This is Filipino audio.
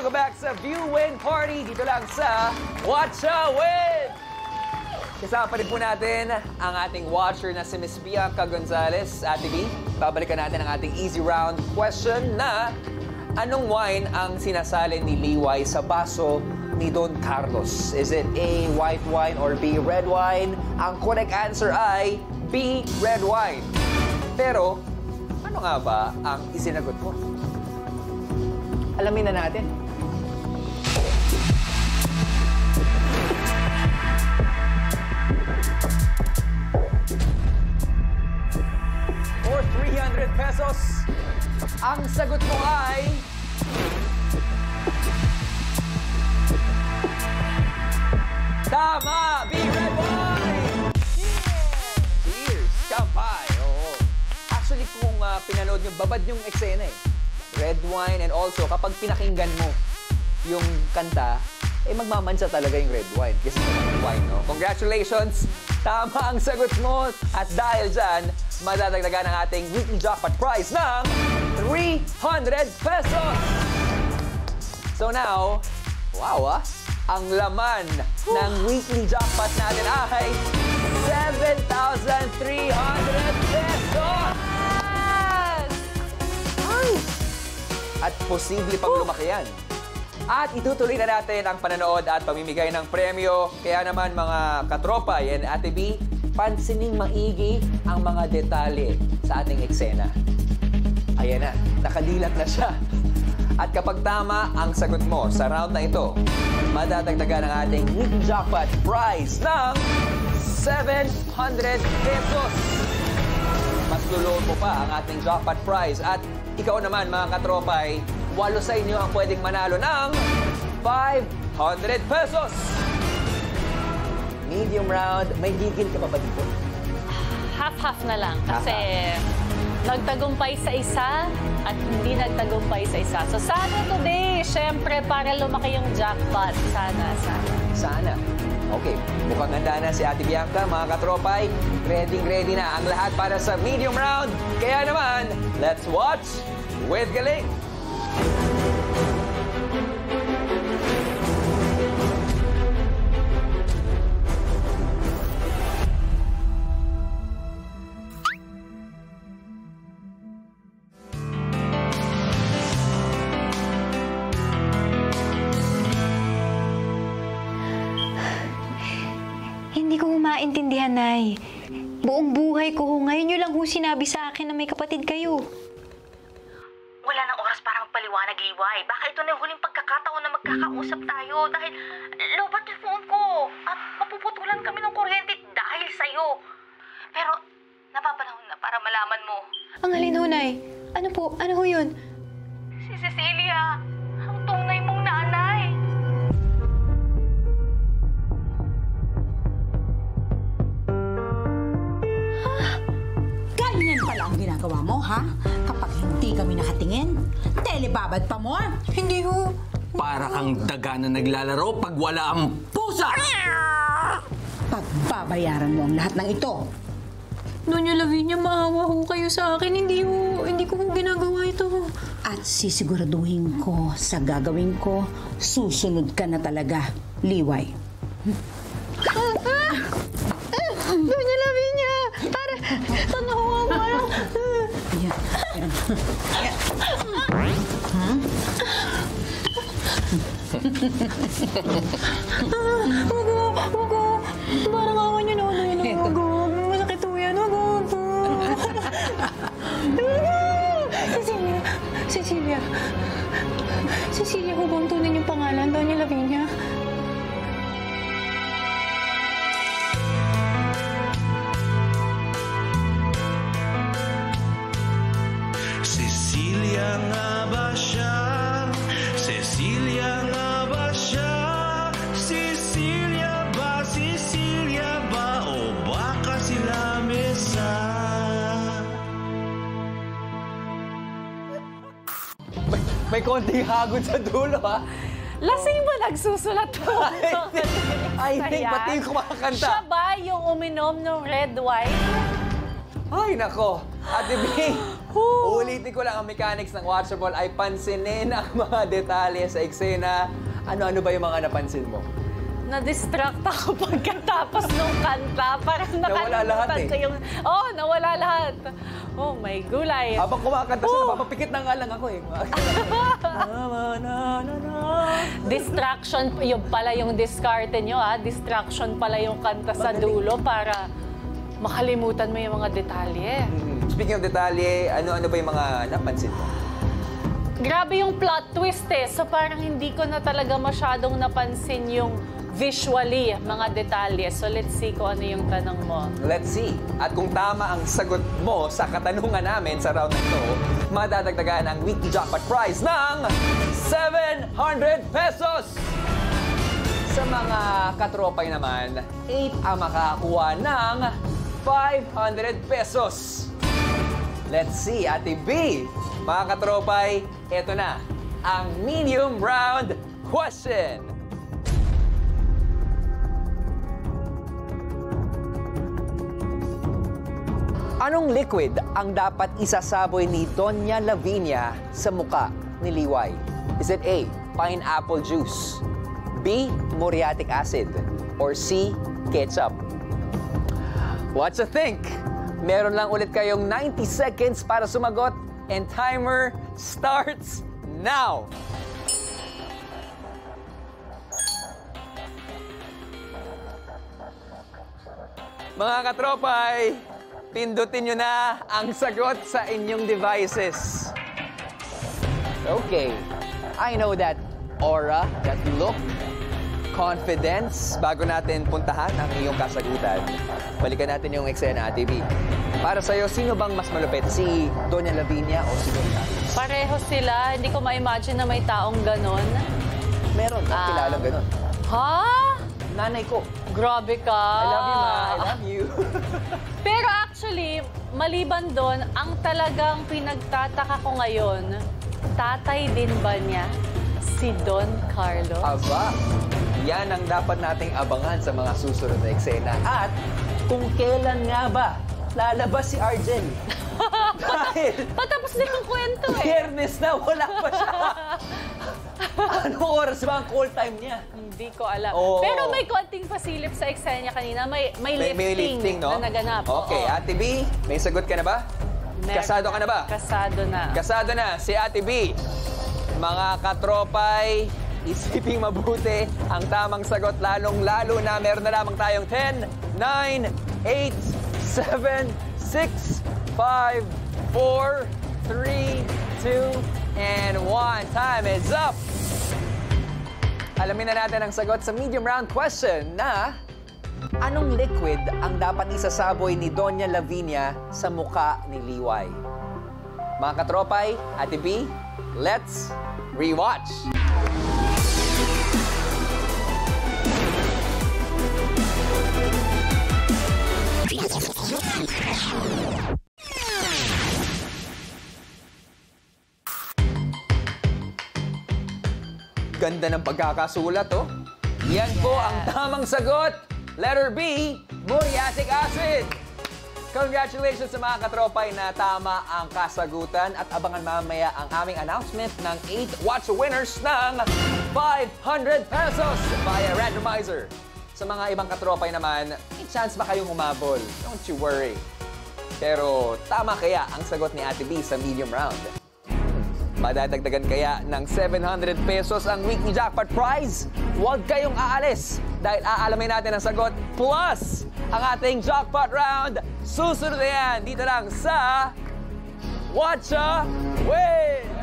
welcome back sa View Win Party dito lang sa Watch a Win! Kasama pa rin po natin ang ating watcher na si Miss Bianca Gonzalez. Ate B, babalikan natin ang ating easy round question na anong wine ang sinasalin ni Liway sa baso ni Don Carlos? Is it A, white wine or B, red wine? Ang correct answer ay B, red wine. Pero, ano nga ba ang isinagot mo? Alamin na natin. For 300 pesos, ang sagot mo ay... Tama! B, red wine! Cheers! Kampay! Oo. Actually, kung pinanood nyo, babad yung eksena eh. Red wine, and also kapag pinakinggan mo yung kanta, eh magmamansa talaga yung red wine kasi yung wine, no? Congratulations! Tama ang sagot mo at dahil dyan, madadagdagan ang ating weekly jackpot prize ng 300 pesos! So now, wow ang laman ng weekly jackpot natin ay 7,300 pesos! At posible pang lumaki yan. At itutuloy na natin ang panonood at pamimigay ng premyo. Kaya naman mga katropa, yan Ate B, pansinin maigi ang mga detalye sa ating eksena. Ayan na, nakadilat na siya. At kapag tama ang sagot mo sa round na ito, madadagdagan ang ating weekly jackpot prize ng 700 pesos. Mas luluon mo pa ang ating jackpot prize. At ikaw naman, mga katropay, 8 sa inyo ang pwedeng manalo ng 500 pesos. Medium round, may gigil ka pa ba dito? Half-half na lang kasi nagtagumpay sa isa at hindi nagtagumpay sa isa. So sana today, syempre, para lumaki yung jackpot. Sana. Okay, mukhang handa na si Ate Bianca, mga katropay. Ready na ang lahat para sa medium round. Kaya naman, let's watch with Galing! Hindi ko maintindihan, Nay. Buong buhay ko, ngayon nyo lang sinabi sa akin na may kapatid kayo. Wala nang oras para magpaliwanag, Liway. Baka ito na yung huling pagkakataon na magkakausap tayo dahil lobat yung phone ko at mapuputulan kami ng kuryente dahil sa'yo. Pero napapanahon na para malaman mo. Ang halin ho, Nay. Ano po? Ano ho yun? Si Cecilia, ang tunay mong nanay. Ganyan pala ang ginagawa mo, ha? Kapag hindi kami nakatingin, telebabad pa mo. Hindi ho. Para kang daga na naglalaro pag wala ang pusa! Pagbabayaran mo ang lahat ng ito. Doña Lavinia, maawa ho kayo sa akin. Hindi ko ginagawa ito. At sisiguraduhin ko sa gagawin ko, susunod ka na talaga, Liway. Doña Lavinia! Tanawa ko kayo. Yan. Wag ko. Parang awan niyo na. Wag ko. Masakit ho yan. Wag ko. Cecilia ko bang tunay yung pangalan, Doña Lavinia? Cecilia nga ba siya? Cecilia nga ba siya? Cecilia ba o baka sila mesa? May konting hagod sa dulo, ha? Lasing ba nagsusulat to? I think pati yung kumakanta. Siya ba yung uminom ng red wine? Ay, nako. Ate B, ulitin ko lang ang mechanics ng Watchable ay pansinin ang mga detalye sa eksena. Ano-ano ba yung mga napansin mo? Na-distract ako pagkatapos ng kanta. Parang Nawala lahat nakalimutan ko yung... Oh, nawala lahat. Oh, my gulay. Habang kumakanta siya, napapapikit na nga lang ako eh. Distraction, yung pala yung diskarte nyo, ha? Distraction pala yung kanta sa dulo para makalimutan mo yung mga detalye. Speaking of detalye, ano-ano ba yung mga napansin mo? Grabe yung plot twist eh. So parang hindi ko na talaga masyadong napansin yung visually, mga detalye. So let's see kung ano yung tanong mo. Let's see. At kung tama ang sagot mo sa katanungan namin sa round na ito, madadagdagan ang weekly jackpot prize ng 700 pesos! Sa mga katropay naman, 8 ang makakakuha ng 500 pesos. Let's see, Ate B. Mga katropay, eto na ang medium round question. Anong liquid ang dapat isasaboy ni Doña Lavinia sa muka ni Liway? Is it A, pineapple juice, B, muriatic acid, or C, ketchup? What's a think? Meron lang ulit kayong 90 seconds para sumagot and timer starts now! Mga katropay, pindutin nyo na ang sagot sa inyong devices. Okay, I know that aura, that look, confidence, bago natin puntahan ang iyong kasagutan. Balikan natin yung eksena, Ate B. Para sa'yo, sino bang mas malupit? Si Doña Lavinia o si Doña? Pareho sila. Hindi ko ma-imagine na may taong ganon. Meron, kilala ganon. Ha? Nanay ko. Grabe ka. I love you, Ma. I love you. Pero actually, maliban doon, ang talagang pinagtataka ko ngayon, tatay din ba niya si Don Carlos? Aba, yan ang dapat nating abangan sa mga susunod na eksena. At kung kailan nga ba lalabas si Arjen? Dahil Patapos din yung kwento eh. Biyernes na, wala pa siya. Anong oras ba ang call time niya? Hindi ko alam. Oo. Pero may konting pasilip sa eksena kanina. May lifting, no? na naganap. Okay, Oo. Ate B, may sagot ka na ba? Kasado ka na ba? Kasado na. Kasado na si Ate B. Mga katropay, isiping mabuti ang tamang sagot, lalong-lalo na meron na lamang tayong 10, 9, 8, 7, 6, 5, 4, 3, 2, and 1. Time is up! Alamin na natin ang sagot sa medium round question na anong liquid ang dapat isasaboy ni Doña Lavinia sa muka ni Liway? Mga katropay, Ate B, let's rewatch! Ganda ng pagkakasulat, oh. Yan po ang tamang sagot. Letter B, muriatic acid. Congratulations sa mga katropay na tama ang kasagutan at abangan mamaya ang aming announcement ng 8 Watch winners ng 500 pesos via randomizer. Sa mga ibang katropay naman, may chance ba kayong humabol? Don't you worry. Pero tama kaya ang sagot ni Ate B sa medium round? Madadagdagan kaya ng 700 pesos ang weekly jackpot prize? Huwag kayong aalis dahil aalamin natin ang sagot plus ang ating jackpot round. Susunod na yan dito lang sa Watcha Win!